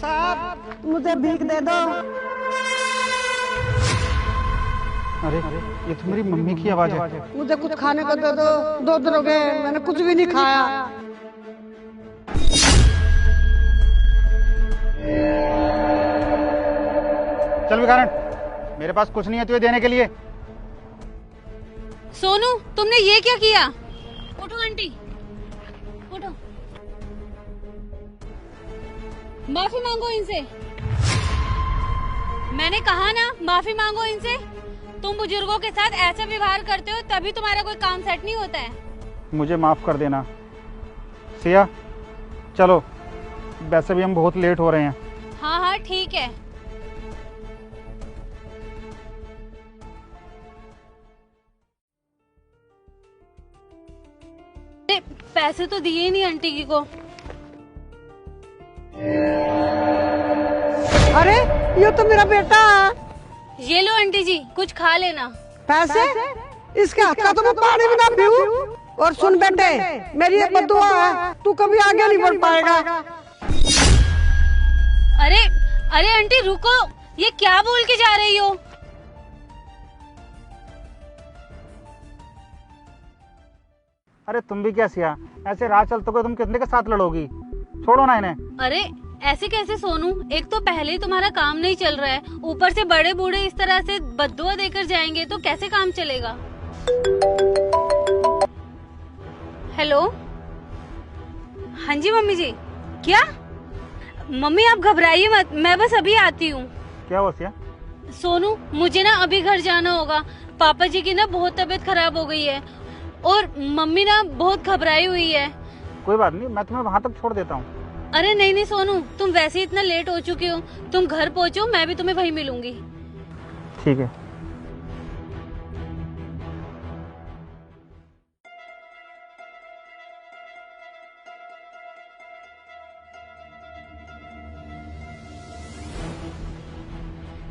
साहब मुझे भीख दे दो। अरे ये तो मेरी मम्मी की आवाज है। मुझे कुछ खाने को दे दो, 2 दिन हो गए मैंने कुछ भी नहीं खाया। चल विकारण, मेरे पास कुछ नहीं है तुझे देने के लिए। सोनू तुमने ये क्या किया? उठो आंटी, उठो, माफी मांगो इनसे। मैंने कहा ना माफी मांगो इनसे। तुम बुजुर्गों के साथ ऐसा व्यवहार करते हो तभी तुम्हारा कोई काम सेट नहीं होता है। मुझे माफ कर देना सिया, चलो वैसे भी हम बहुत लेट हो रहे हैं। हाँ हाँ ठीक है। पैसे तो दिए नहीं आंटी की को। अरे ये तो मेरा बेटा है। ये लो आंटी जी, कुछ खा लेना। पैसे? इसके हाथ का तो मैं पानी भी ना पीऊं। और सुन बेटे, मेरी ये बद्दुआ है, तू कभी आगे नहीं बढ़ पाएगा। अरे अरे आंटी रुको, ये क्या बोल के जा रही हो? अरे तुम भी क्या सिया, ऐसे राह चलते हुए तुम कितने के साथ लड़ोगी? छोड़ो ना इन्हें। अरे ऐसे कैसे सोनू, एक तो पहले ही तुम्हारा काम नहीं चल रहा है, ऊपर से बड़े बूढ़े इस तरह से बद्दुआ देकर जाएंगे तो कैसे काम चलेगा? हेलो, हाँ जी मम्मी जी। क्या? मम्मी आप घबराइए मत, मैं बस अभी आती हूँ। क्या हुआ सिया? सोनू मुझे ना अभी घर जाना होगा, पापा जी की ना बहुत तबीयत खराब हो गई है और मम्मी ना बहुत घबराई हुई है। कोई बात नहीं, मैं तुम्हें वहां तक छोड़ देता हूँ। अरे नहीं नहीं सोनू, तुम वैसे ही इतना लेट हो चुके हो, तुम घर पहुँचो, मैं भी तुम्हें वहीं मिलूंगी। ठीक है।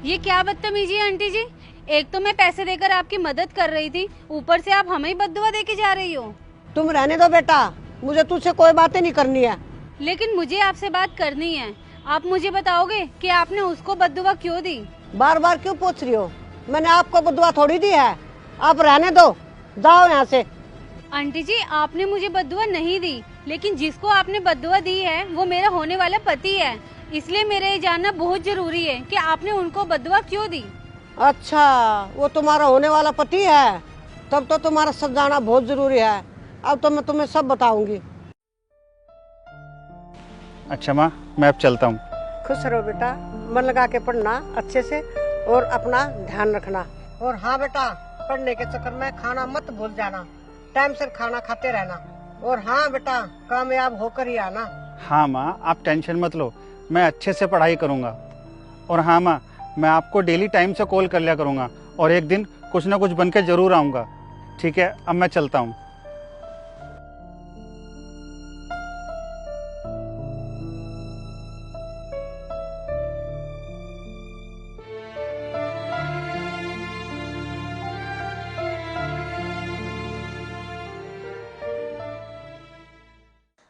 ये क्या बदतमीजी है आंटी जी, एक तो मैं पैसे देकर आपकी मदद कर रही थी, ऊपर से आप हमें ही बद्दुआ देके जा रही हो। तुम रहने दो बेटा, मुझे तुझसे कोई बातें नहीं करनी है। लेकिन मुझे आपसे बात करनी है। आप मुझे बताओगे कि आपने उसको बद्दुआ क्यों दी? बार बार क्यों पूछ रही हो? मैंने आपको बद्दुआ थोड़ी दी है। आप रहने दो, जाओ यहाँ से। आंटी जी आपने मुझे बद्दुआ नहीं दी, लेकिन जिसको आपने बद्दुआ दी है वो मेरा होने वाला पति है, इसलिए मेरा ये जानना बहुत जरूरी है कि आपने उनको बद्दुआ क्यों दी। अच्छा, वो तुम्हारा होने वाला पति है, तब तो तुम्हारा सब जाना बहुत जरूरी है। अब तो मैं तुम्हें सब बताऊंगी। अच्छा माँ, मैं अब चलता हूँ। खुश रहो बेटा, मन लगा के पढ़ना अच्छे से और अपना ध्यान रखना। और हाँ बेटा, पढ़ने के चक्कर में खाना मत भूल जाना, टाइम से खाना खाते रहना। और हाँ बेटा, कामयाब होकर ही आना। हाँ माँ, आप टेंशन मत लो, मैं अच्छे से पढ़ाई करूँगा। और हाँ माँ, मैं आपको डेली टाइम से कॉल कर लिया करूँगा और एक दिन कुछ ना कुछ बन के जरूर आऊँगा। ठीक है, अब मैं चलता हूँ।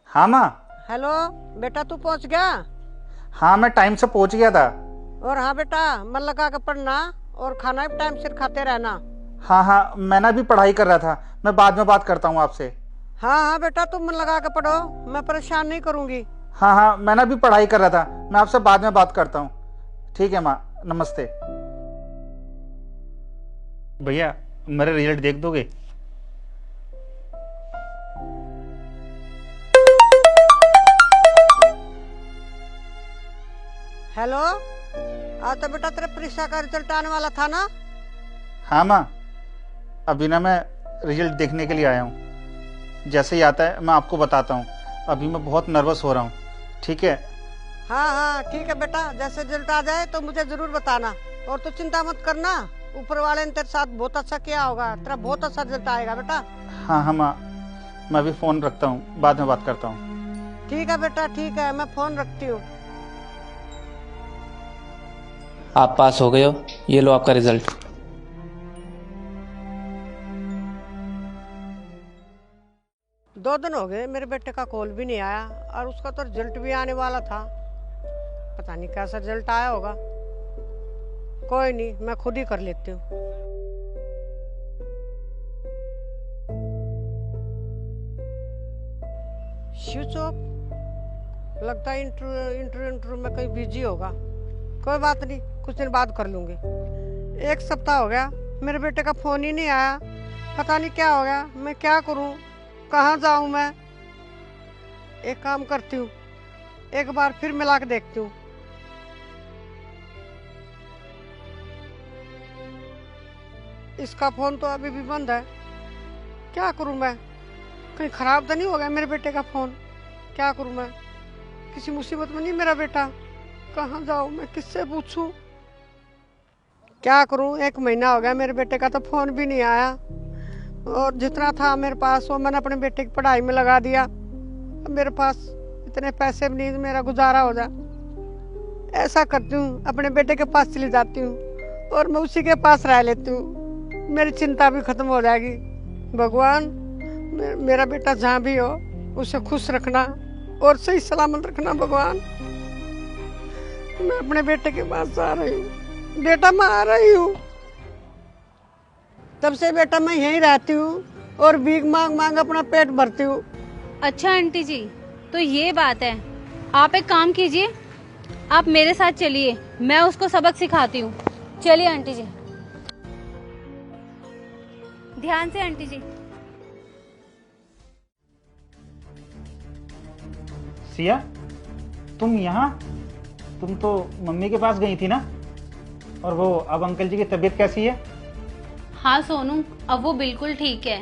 हाँ माँ। हेलो बेटा, तू पहुँच गया? हाँ मैं टाइम से पहुँच गया था। और हाँ बेटा, मन लगा के पढ़ना और खाना भी टाइम से खाते रहना। हाँ हाँ, मैं भी पढ़ाई कर रहा था, मैं बाद में बात करता हूँ आपसे। हाँ हाँ बेटा, तुम मन लगा के पढ़ो, मैं परेशान नहीं करूँगी। हाँ हाँ, मैं भी पढ़ाई कर रहा था, मैं आपसे बाद में बात करता हूँ। ठीक है माँ, नमस्ते। भैया मेरे रिजल्ट देख दोगे? हेलो, आज तो बेटा तेरे परीक्षा का रिजल्ट आने वाला था ना? हाँ माँ, अभी ना मैं रिजल्ट देखने के लिए आया हूँ, जैसे ही आता है मैं आपको बताता हूँ। अभी मैं बहुत नर्वस हो रहा हूँ। ठीक है? हाँ हाँ ठीक है बेटा, जैसे रिजल्ट आ जाए तो मुझे जरूर बताना। और तो चिंता मत करना, ऊपर वाले ने तेरे साथ बहुत अच्छा किया होगा, तेरा बहुत अच्छा रिजल्ट आएगा बेटा। हाँ हाँ माँ, मैं भी फोन रखता हूँ, बाद में बात करता हूँ। ठीक है बेटा, ठीक है, मैं फोन रखती हूँ। आप पास हो गए हो, ये लो आपका रिजल्ट। दो दिन हो गए मेरे बेटे का कॉल भी नहीं आया और उसका तो रिजल्ट भी आने वाला था। पता नहीं कैसा रिजल्ट आया होगा। कोई नहीं, मैं खुद ही कर लेती हूँ। स्विच ऑफ, लगता है इंटरव्यू में कहीं बिजी होगा। कोई बात नहीं, कुछ दिन बाद कर लूंगी। 1 सप्ताह हो गया मेरे बेटे का फोन ही नहीं आया, पता नहीं क्या हो गया। मैं क्या करूं, कहाँ जाऊं मैं? एक काम करती हूँ, एक बार फिर मिला के देखती हूँ। इसका फोन तो अभी भी बंद है। क्या करूं मैं? कहीं खराब तो नहीं हो गया मेरे बेटे का फोन? क्या करूं मैं? किसी मुसीबत में नहीं मेरा बेटा? कहाँ जाऊं मैं, किससे पूछूं? क्या करूं, 1 महीना हो गया मेरे बेटे का तो फोन भी नहीं आया, और जितना था मेरे पास वो मैंने अपने बेटे की पढ़ाई में लगा दिया। अब मेरे पास इतने पैसे भी नहीं मेरा गुजारा हो जाए। ऐसा करती हूँ, अपने बेटे के पास चली जाती हूँ और मैं उसी के पास रह लेती हूँ, मेरी चिंता भी खत्म हो जाएगी। भगवान, मेरा बेटा जहाँ भी हो उसे खुश रखना और सही सलामत रखना। भगवान, मैं अपने बेटे के पास जा रही हूँ। बेटा, मैं आ रही हूँ। तब से बेटा मैं यहीं रहती हूँ और भीख मांग मांग अपना पेट भरती हूँ। अच्छा आंटी जी, तो ये बात है। आप एक काम कीजिए, आप मेरे साथ चलिए, मैं उसको सबक सिखाती हूँ। चलिए आंटी जी, ध्यान से आंटी जी। सिया, तुम यहाँ? तुम तो मम्मी के पास गई थी ना? और वो अब अंकल जी की तबीयत कैसी है? हाँ सोनू, अब वो बिल्कुल ठीक है,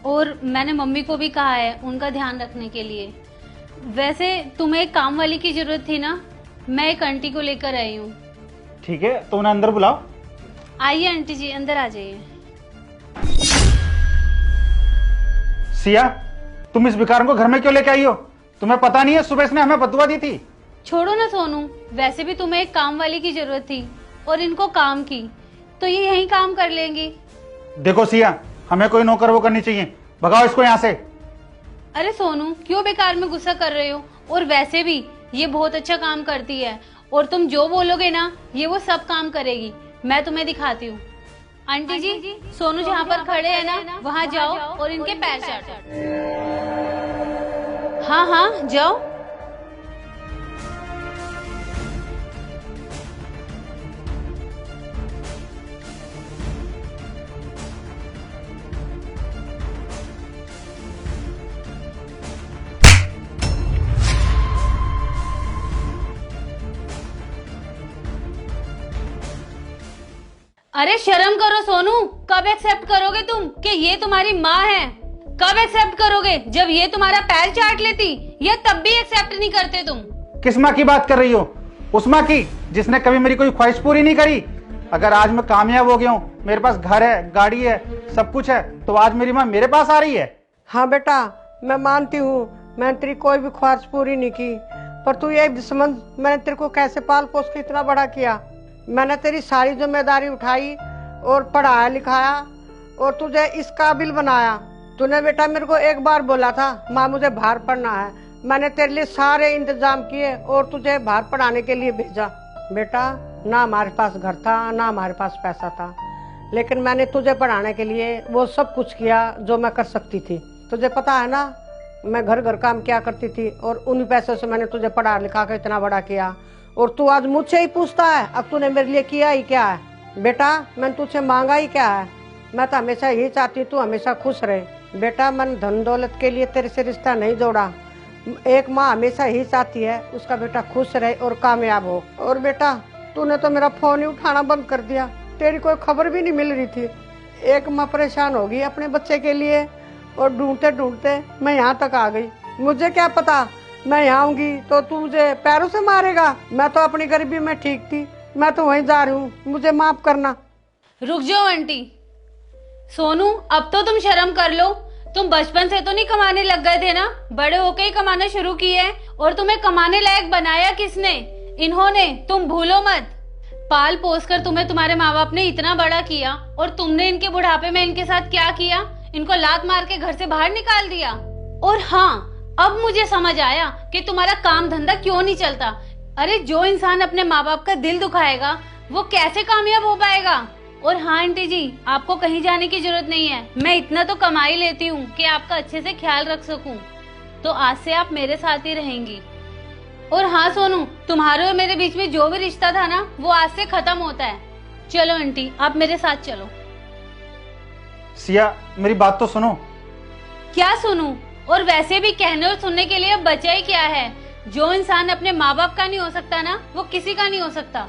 और मैंने मम्मी को भी कहा है उनका ध्यान रखने के लिए। वैसे तुम्हें एक काम वाली की जरूरत थी ना, मैं एक आंटी को लेकर आई हूँ। ठीक है, तो उन्हें अंदर बुलाओ। आइए आंटी जी, अंदर आ जाइए। सिया, तुम इस भिखारन को घर में क्यों लेके आई हो? तुम्हें पता नहीं है सुबह इसने हमें बदुआ दी थी? छोड़ो ना सोनू, वैसे भी तुम्हें एक काम वाली की जरूरत थी और इनको काम की, तो ये यही काम कर लेंगी। देखो सिया, हमें कोई नौकर वो करनी चाहिए, भगाओ इसको यहाँ से। अरे सोनू, क्यों बेकार में गुस्सा कर रहे हो? और वैसे भी ये बहुत अच्छा काम करती है, और तुम जो बोलोगे ना ये वो सब काम करेगी। मैं तुम्हें दिखाती हूँ। आंटी जी, सोनू जहाँ पर खड़े हैं ना वहाँ जाओ और इनके पैर चाटो। हाँ हाँ, जाओ। अरे शर्म करो सोनू, कब एक्सेप्ट करोगे तुम कि ये तुम्हारी माँ है? कब एक्सेप्ट करोगे? जब ये तुम्हारा पैर चाट लेती, या तब भी एक्सेप्ट नहीं करते तुम? किस माँ की बात कर रही हो? उस माँ की जिसने कभी मेरी कोई ख्वाहिश पूरी नहीं करी। अगर आज मैं कामयाब हो गया हूँ, मेरे पास घर है, गाड़ी है, सब कुछ है, तो आज मेरी माँ मेरे पास आ रही है। हाँ बेटा, मैं मानती हूँ मैंने तेरी कोई भी ख्वाहिश पूरी नहीं की, पर तू ये समझ मैंने तेरे को कैसे पाल पोस के इतना बड़ा किया। मैंने तेरी सारी जिम्मेदारी उठाई और पढ़ाया लिखाया और तुझे इस काबिल बनाया। तूने बेटा मेरे को एक बार बोला था, माँ मुझे बाहर पढ़ना है, मैंने तेरे लिए सारे इंतजाम किए और तुझे बाहर पढ़ाने के लिए भेजा। बेटा, ना हमारे पास घर था, ना हमारे पास पैसा था, लेकिन मैंने तुझे पढ़ाने के लिए वो सब कुछ किया जो मैं कर सकती थी। तुझे पता है ना, मैं घर घर काम क्या करती थी और उन पैसों से मैंने तुझे पढ़ा लिखा कर इतना बड़ा किया, और तू आज मुझसे ही पूछता है अब तूने मेरे लिए किया ही क्या है? बेटा, मैंने तुझसे मांगा ही क्या है? मैं तो हमेशा यही चाहती हूँ तू हमेशा खुश रहे। बेटा, मैंने धन दौलत के लिए तेरे से रिश्ता नहीं जोड़ा। एक माँ हमेशा यही चाहती है उसका बेटा खुश रहे और कामयाब हो। और बेटा, तूने तो मेरा फोन ही उठाना बंद कर दिया, तेरी कोई खबर भी नहीं मिल रही थी। एक माँ परेशान होगी अपने बच्चे के लिए, और ढूंढते ढूंढते मैं यहाँ तक आ गई। मुझे क्या पता मैं यहाँ आऊंगी तो तू मुझे पैरों से मारेगा। मैं तो अपनी गरीबी में ठीक थी, मैं तो वहीं जा रही हूँ, मुझे माफ करना। रुक जाओ आंटी। सोनू, अब तो तुम शर्म कर लो। तुम बचपन से तो नहीं कमाने लग गए थे ना, बड़े होके ही कमाना शुरू किए। और तुम्हें कमाने लायक बनाया किसने? इन्होंने। तुम भूलो मत, पाल पोस कर तुम्हें तुम्हारे माँ बाप ने इतना बड़ा किया, और तुमने इनके बुढ़ापे में इनके साथ क्या किया? इनको लात मार के घर से बाहर निकाल दिया। और हाँ, अब मुझे समझ आया कि तुम्हारा काम धंधा क्यों नहीं चलता। अरे जो इंसान अपने माँ बाप का दिल दुखाएगा वो कैसे कामयाब हो पाएगा। और हाँ आंटी जी, आपको कहीं जाने की जरूरत नहीं है, मैं इतना तो कमा ही लेती हूँ कि आपका अच्छे से ख्याल रख सकूं। तो आज से आप मेरे साथ ही रहेंगी। और हाँ सोनू, तुम्हारे और मेरे बीच में जो भी रिश्ता था ना वो आज से खत्म होता है। चलो आंटी, आप मेरे साथ चलो। सिया, मेरी बात तो सुनो। क्या सुनूं? और वैसे भी कहने और सुनने के लिए अब बचा ही क्या है। जो इंसान अपने माँ बाप का नहीं हो सकता ना, वो किसी का नहीं हो सकता।